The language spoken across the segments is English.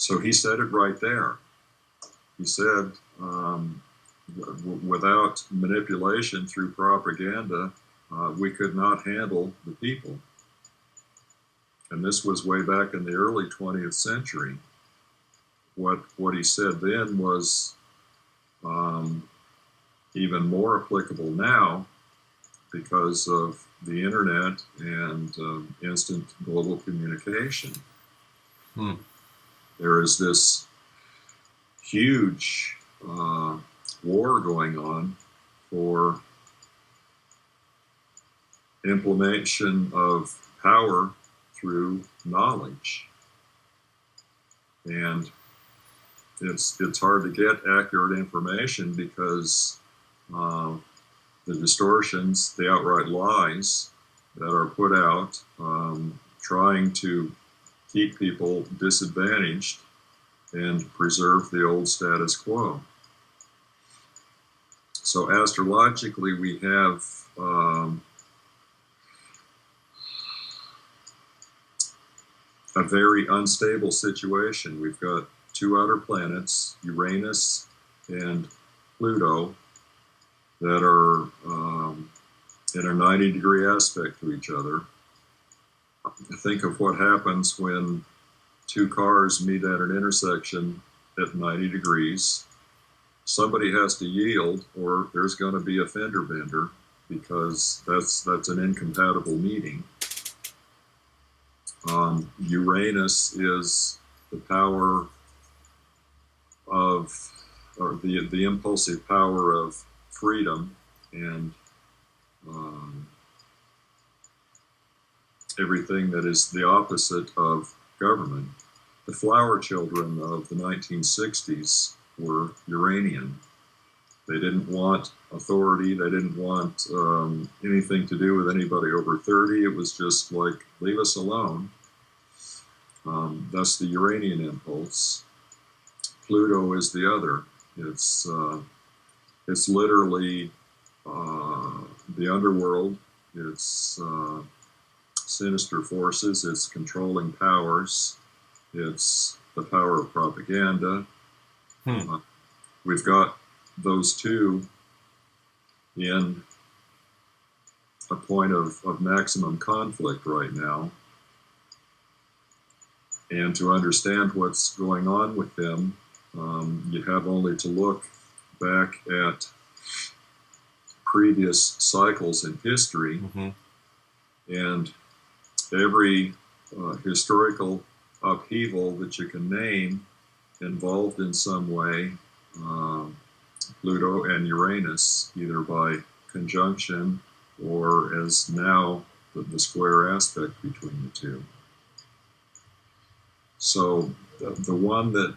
So he said it right there. He said, without manipulation through propaganda, we could not handle the people. And this was way back in the early 20th century. What he said then was even more applicable now because of the internet and instant global communication. There is this huge war going on for implementation of power through knowledge. And it's hard to get accurate information because the distortions, the outright lies that are put out, trying to keep people disadvantaged and preserve the old status quo. So astrologically, we have a very unstable situation. We've got two outer planets, Uranus and Pluto, that are in a 90-degree aspect to each other. Think of what happens when two cars meet at an intersection at 90 degrees. Somebody has to yield, or there's going to be a fender bender, because that's an incompatible meeting. Uranus is the power of, or the impulsive power of freedom and everything that is the opposite of government. The flower children of the 1960s were Uranian. They didn't want authority. They didn't want anything to do with anybody over 30. It was just like, leave us alone. That's the Uranian impulse. Pluto is the other. It's literally the underworld. It's sinister forces. It's controlling powers. It's the power of propaganda. We've got those two in a point of maximum conflict right now. And to understand what's going on with them, you have only to look back at previous cycles in history, and every historical upheaval that you can name involved in some way Pluto and Uranus, either by conjunction or as now the square aspect between the two. So the one that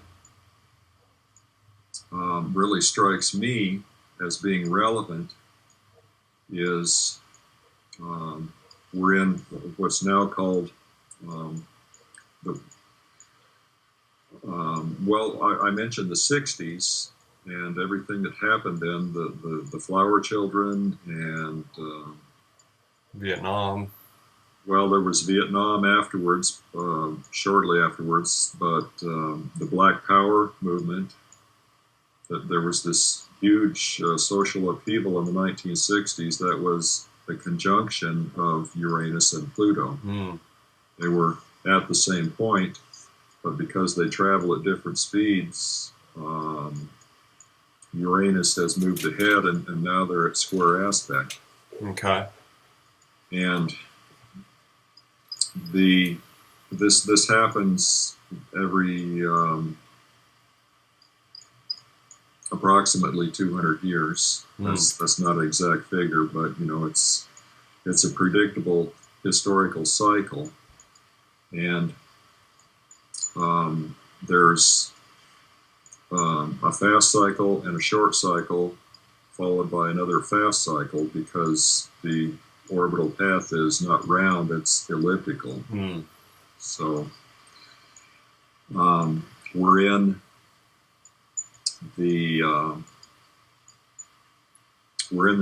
really strikes me as being relevant is we're in what's now called I mentioned the 60s and everything that happened then, the flower children and Vietnam. Well, there was Vietnam afterwards, shortly afterwards, but the Black Power movement, that there was this huge social upheaval in the 1960s that was the conjunction of Uranus and Pluto. They were at the same point, but because they travel at different speeds, Uranus has moved ahead, and now they're at square aspect. Okay. And this happens every approximately 200 years. That's not an exact figure, but it's a predictable historical cycle. And there's a fast cycle and a short cycle, followed by another fast cycle, because the orbital path is not round, it's elliptical. So we're in the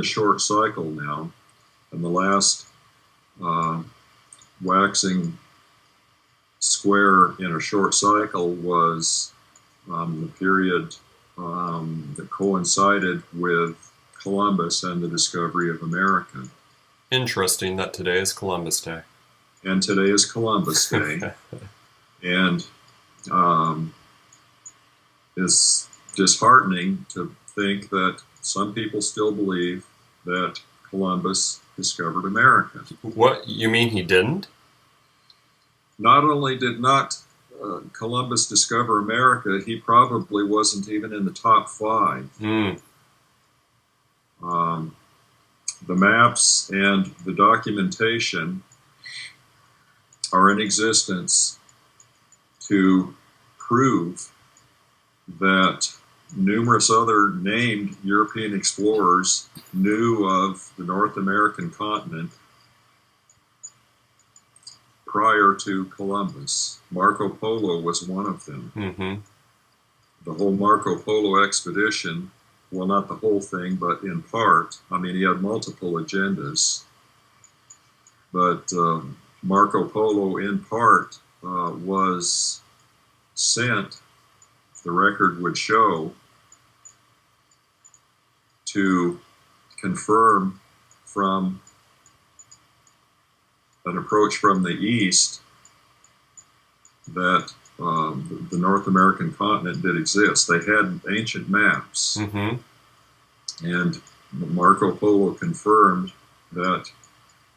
short cycle now, and the last waxing square in a short cycle was the period that coincided with Columbus and the discovery of America. Interesting that today is Columbus Day. And today is Columbus Day. And it's disheartening to think that some people still believe that Columbus discovered America. What, you mean he didn't? Not only did not Columbus discover America, he probably wasn't even in the top 5. The maps and the documentation are in existence to prove that numerous other named European explorers knew of the North American continent prior to Columbus. Marco Polo was one of them. Mm-hmm. The whole Marco Polo expedition, well, not the whole thing, but in part, I mean, he had multiple agendas, but Marco Polo, in part, was sent, the record would show, to confirm from an approach from the east that the North American continent did exist. They had ancient maps, Mm-hmm. and Marco Polo confirmed that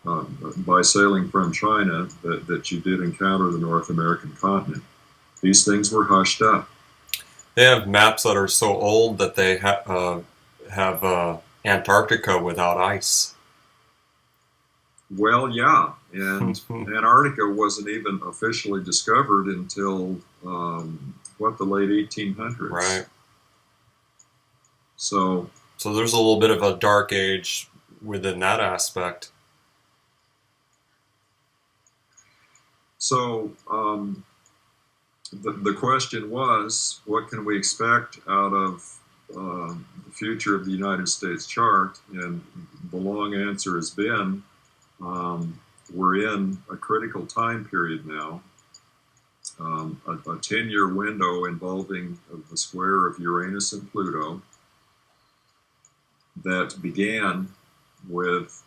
by sailing from China that you did encounter the North American continent. These things were hushed up. They have maps that are so old that they have Antarctica without ice. Well, yeah, and Antarctica wasn't even officially discovered until, the late 1800s. Right. So there's a little bit of a dark age within that aspect. So the question was, what can we expect out of the future of the United States chart? And the long answer has been, we're in a critical time period now, a 10-year window involving the square of Uranus and Pluto that began with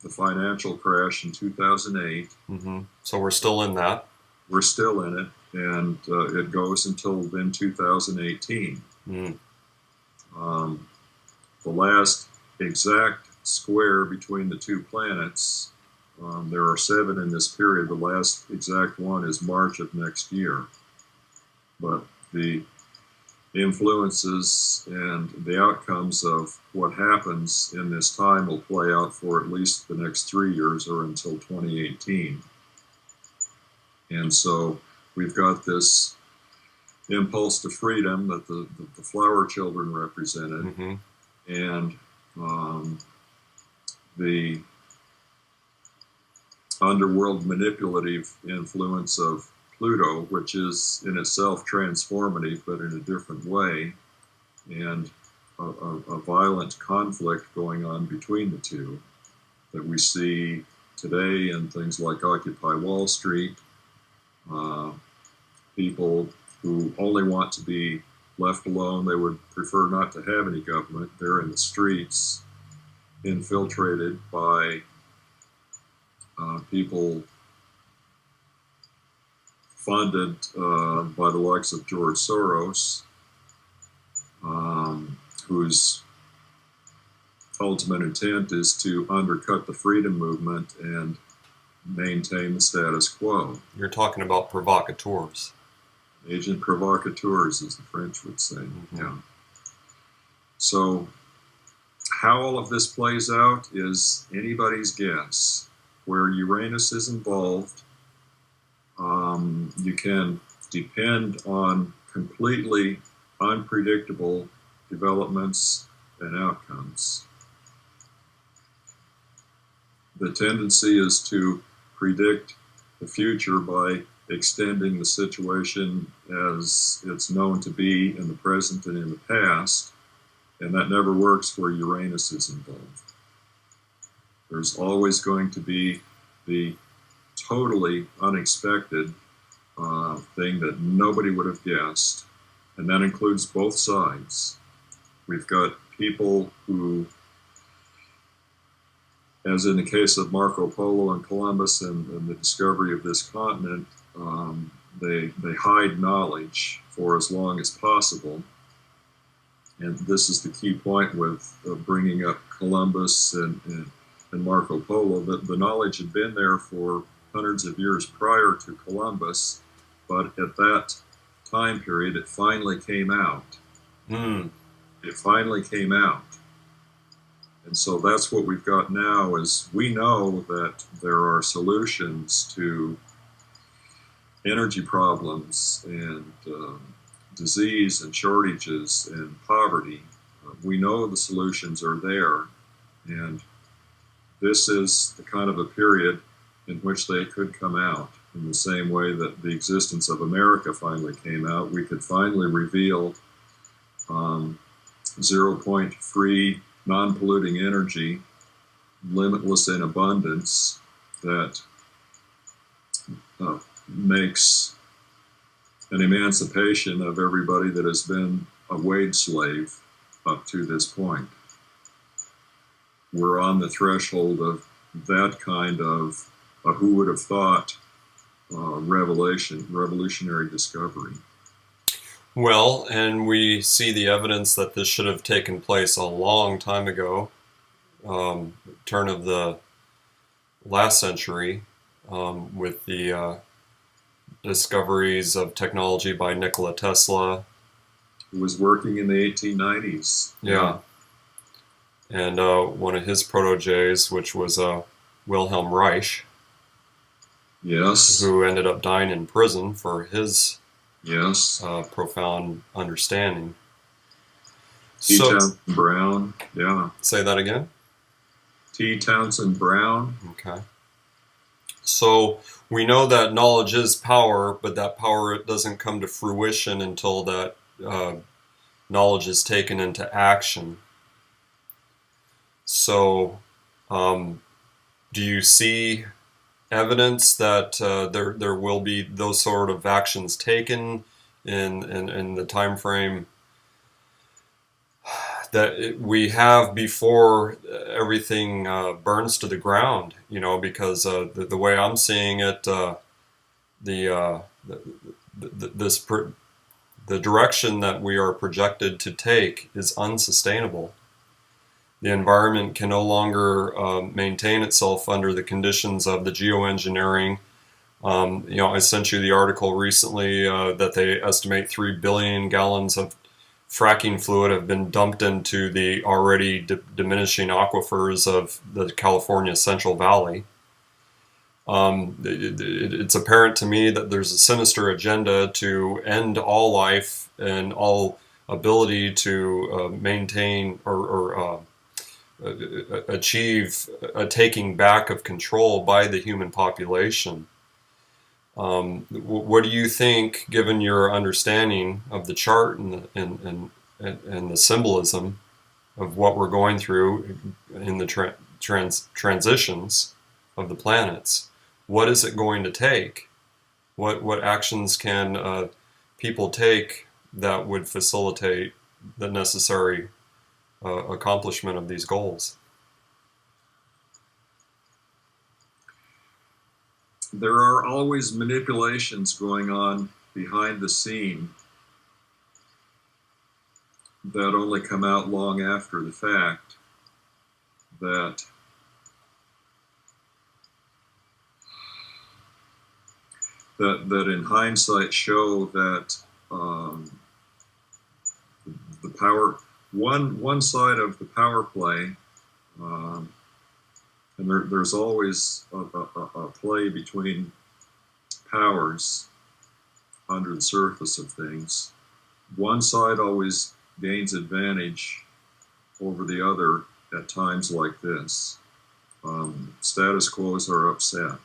the financial crash in 2008. Mm-hmm. So we're still in that. We're still in it, and it goes until then 2018. Mm. The last exact square between the two planets, there are 7 in this period. The last exact one is March of next year. But the influences and the outcomes of what happens in this time will play out for at least the next 3 years or until 2018. And so we've got this impulse to freedom that the flower children represented, Mm-hmm. and the underworld manipulative influence of Pluto, which is in itself transformative, but in a different way, and a violent conflict going on between the two that we see today in things like Occupy Wall Street, people who only want to be left alone. They would prefer not to have any government. They're in the streets, infiltrated by people funded by the likes of George Soros, whose ultimate intent is to undercut the freedom movement and maintain the status quo. You're talking about provocateurs. Agent provocateurs, as the French would say. Mm-hmm. Yeah. So how all of this plays out is anybody's guess. Where Uranus is involved, you can depend on completely unpredictable developments and outcomes. The tendency is to predict the future by extending the situation as it's known to be in the present and in the past, and that never works where Uranus is involved. There's always going to be the totally unexpected thing that nobody would have guessed, and that includes both sides. We've got people who, as in the case of Marco Polo and Columbus and the discovery of this continent, they hide knowledge for as long as possible. And this is the key point with bringing up Columbus and Marco Polo. The knowledge had been there for hundreds of years prior to Columbus, but at that time period, it finally came out. It finally came out. And so that's what we've got now is we know that there are solutions to energy problems and disease and shortages and poverty. We know the solutions are there, and this is the kind of a period in which they could come out. In the same way that the existence of America finally came out, we could finally reveal zero-point free, non-polluting energy, limitless in abundance, that makes an emancipation of everybody that has been a wage slave up to this point. We're on the threshold of that kind of who would have thought revolutionary discovery. Well, and we see the evidence that this should have taken place a long time ago, turn of the last century, with the discoveries of technology by Nikola Tesla. He was working in the 1890s. Yeah. And one of his proteges, which was Wilhelm Reich. Yes. Who ended up dying in prison for his profound understanding. T. Townsend Brown. Yeah. Say that again? T. Townsend Brown. Okay. So we know that knowledge is power, but that power doesn't come to fruition until that knowledge is taken into action. So do you see evidence that there will be those sort of actions taken in the time frame that we have before everything burns to the ground? You know, because the way I'm seeing it, the direction that we are projected to take is unsustainable. The environment can no longer maintain itself under the conditions of the geoengineering. You know, I sent you the article recently that they estimate 3 billion gallons of fracking fluid have been dumped into the already diminishing aquifers of the California Central Valley. It's apparent to me that there's a sinister agenda to end all life and all ability to maintain or achieve a taking back of control by the human population. What do you think, given your understanding of the chart and the symbolism of what we're going through in the transitions of the planets? What is it going to take? What actions can people take that would facilitate the necessary accomplishment of these goals? There are always manipulations going on behind the scene that only come out long after the fact, that in hindsight show that the power, one side of the power play, and there's always a play between powers under the surface of things. One side always gains advantage over the other at times like this. Status quos are upset.